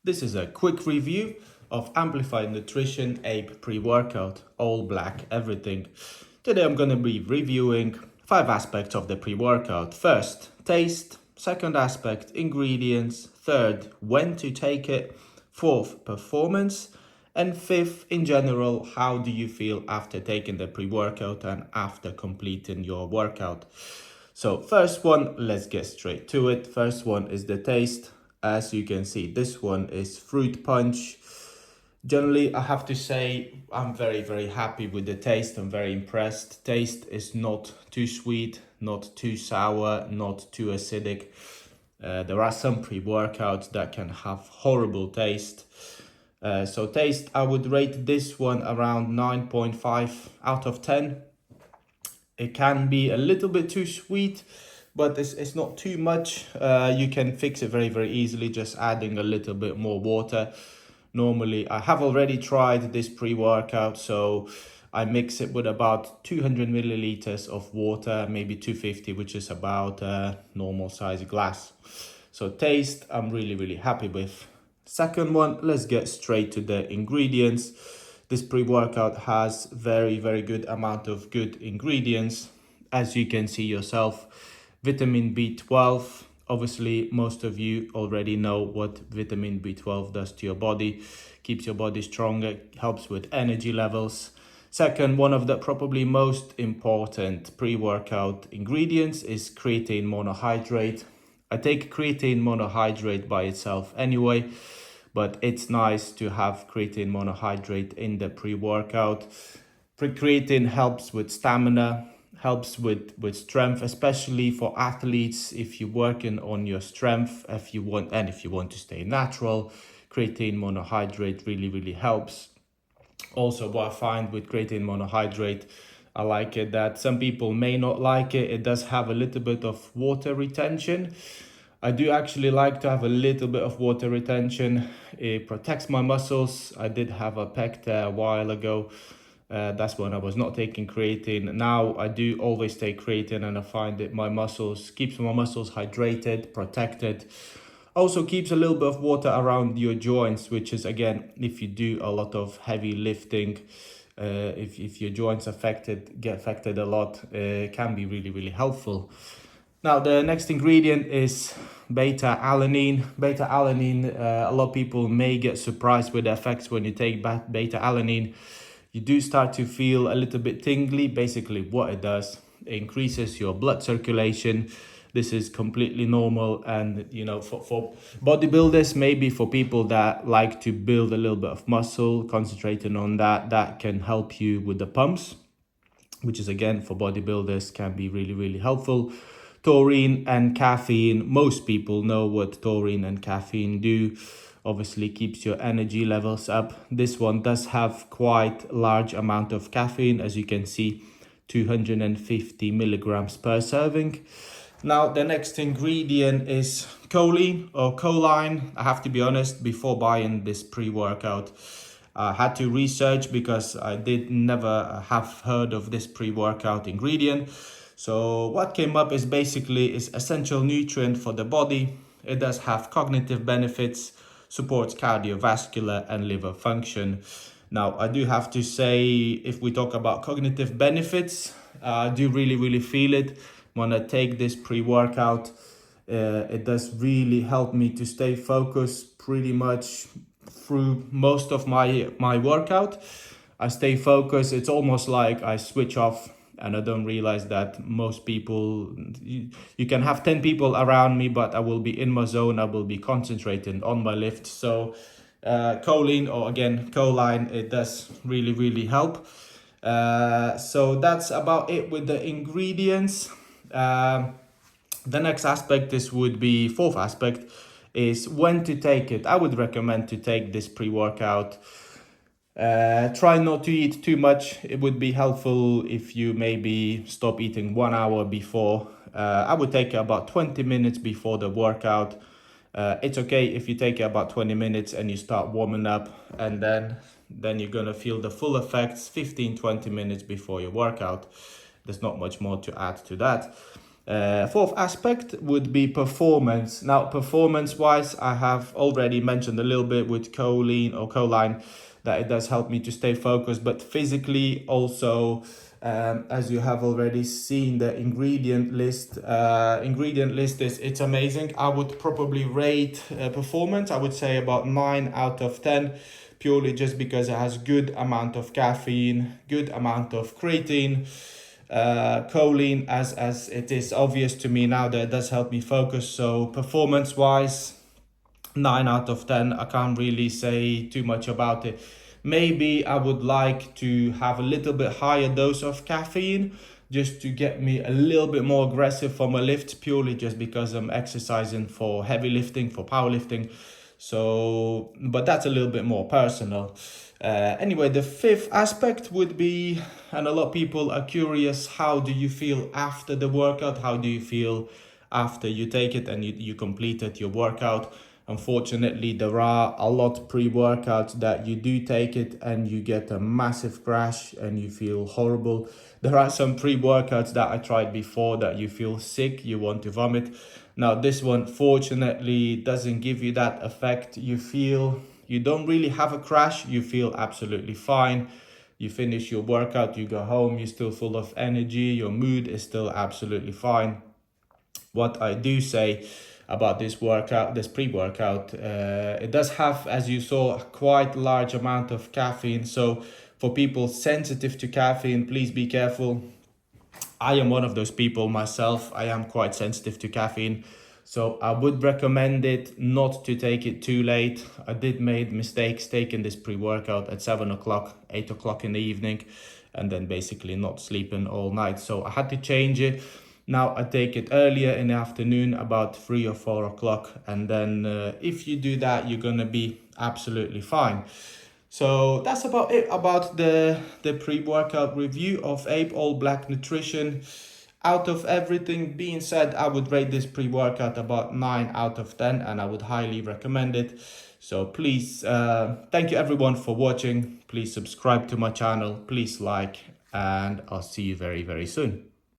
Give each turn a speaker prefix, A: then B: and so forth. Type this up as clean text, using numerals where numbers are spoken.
A: This is a quick review of Amplified Nutrition ABE pre-workout, all black, everything. Today I'm going to be reviewing 5 aspects of the pre-workout. First, taste. Second aspect, ingredients. Third, when to take it. Fourth, performance. And fifth, in general, how do you feel after taking the pre-workout and after completing your workout. So first one, let's get straight to it. First one is the taste. As you can see, this one is fruit punch. Generally, I have to say I'm very happy with the taste. I'm very impressed. Taste is not too sweet, not too sour, not too acidic. There are some pre-workouts that can have horrible taste. So taste, I would rate this one around 9.5 out of 10. It can be a little bit too sweet, but it's not too much. You can fix it very easily, just adding a little bit more water. Normally, I have already tried this pre-workout, so I mix it with about 200 milliliters of water, maybe 250, which is about a normal size glass. So taste, I'm really happy with. Second one, let's get straight to the ingredients. This pre-workout has very good amount of good ingredients. As you can see yourself, vitamin B12. Obviously, most of you already know what vitamin B12 does to your body. Keeps your body stronger, helps with energy levels. Second, one of the probably most important pre-workout ingredients is creatine monohydrate. I take creatine monohydrate by itself anyway, but it's nice to have creatine monohydrate in the pre-workout. Creatine helps with stamina, helps with strength, especially for athletes. If you're working on your strength, if you want to stay natural, creatine monohydrate really helps. Also, what I find with creatine monohydrate, I like it that some people may not like it. It does have a little bit of water retention. I do actually like to have a little bit of water retention. It protects my muscles. I did have a pec tear a while ago. That's when I was not taking creatine. Now I do always take creatine, and I find that keeps my muscles hydrated, protected. Also keeps a little bit of water around your joints, which is, again, if you do a lot of heavy lifting, if your joints get affected a lot, can be really helpful. Now, the next ingredient is beta-alanine. Beta-alanine, a lot of people may get surprised with the effects when you take beta-alanine. You do start to feel a little bit tingly. Basically, what it does, it increases your blood circulation. This is completely normal, and for bodybuilders, maybe for people that like to build a little bit of muscle, concentrating on that can help you with the pumps, which is, again, for bodybuilders, can be really helpful. Taurine and caffeine, most people know what taurine and caffeine do. Obviously keeps your energy levels up. This one does have quite large amount of caffeine, as you can see, 250 milligrams per serving. Now, the next ingredient is choline or choline. I have to be honest, before buying this pre-workout, I had to research because I did never have heard of this pre-workout ingredient. So what came up is basically is essential nutrient for the body. It does have cognitive benefits, supports cardiovascular and liver function. Now, I do have to say, if we talk about cognitive benefits, I do really feel it when I take this pre-workout. It does really help me to stay focused pretty much through most of my workout. I stay focused. It's almost like I switch off, and I don't realize that most people, you can have 10 people around me, but I will be in my zone. I will be concentrating on my lift. So choline, or again choline, it does really help. So that's about it with the ingredients. The next aspect, this would be fourth aspect, is when to take it. I would recommend to take this pre-workout. Try not to eat too much. It would be helpful if you maybe stop eating 1 hour before. I would take it about 20 minutes before the workout. It's okay if you take it about 20 minutes and you start warming up, and then you're gonna feel the full effects 15-20 minutes before your workout. There's not much more to add to that. Fourth aspect would be performance. Now, performance-wise, I have already mentioned a little bit with choline that it does help me to stay focused, but physically also, as you have already seen, the ingredient list is it's amazing. I would probably rate performance, I would say about 9 out of 10, purely just because it has good amount of caffeine, good amount of creatine, choline, as it is obvious to me now that it does help me focus. So performance wise, 9 out of 10. I can't really say too much about it. Maybe I would like to have a little bit higher dose of caffeine just to get me a little bit more aggressive for my lift, purely just because I'm exercising for heavy lifting, for powerlifting. So, but that's a little bit more personal. Anyway, the fifth aspect would be, and a lot of people are curious, how do you feel after the workout? How do you feel after you take it and you completed your workout? Unfortunately, there are a lot pre-workouts that you do take it and you get a massive crash and you feel horrible. There are some pre-workouts that I tried before that you feel sick, you want to vomit. Now, this one fortunately doesn't give you that effect. You don't really have a crash, you feel absolutely fine. You finish your workout, you go home, you're still full of energy, your mood is still absolutely fine. What I do say about this workout, this pre-workout, it does have, as you saw, a quite large amount of caffeine. So for people sensitive to caffeine, please be careful. I am one of those people myself. I am quite sensitive to caffeine. So I would recommend it not to take it too late. I did make mistakes taking this pre-workout at 7 o'clock, 8 o'clock in the evening, and then basically not sleeping all night. So I had to change it. Now I take it earlier in the afternoon, about 3 or 4 o'clock. And then if you do that, you're going to be absolutely fine. So that's about it about the pre-workout review of ABE All Black Nutrition. Out of everything being said, I would rate this pre-workout about 9 out of 10 and I would highly recommend it. So please, thank you everyone for watching. Please subscribe to my channel, please like, and I'll see you very, very soon.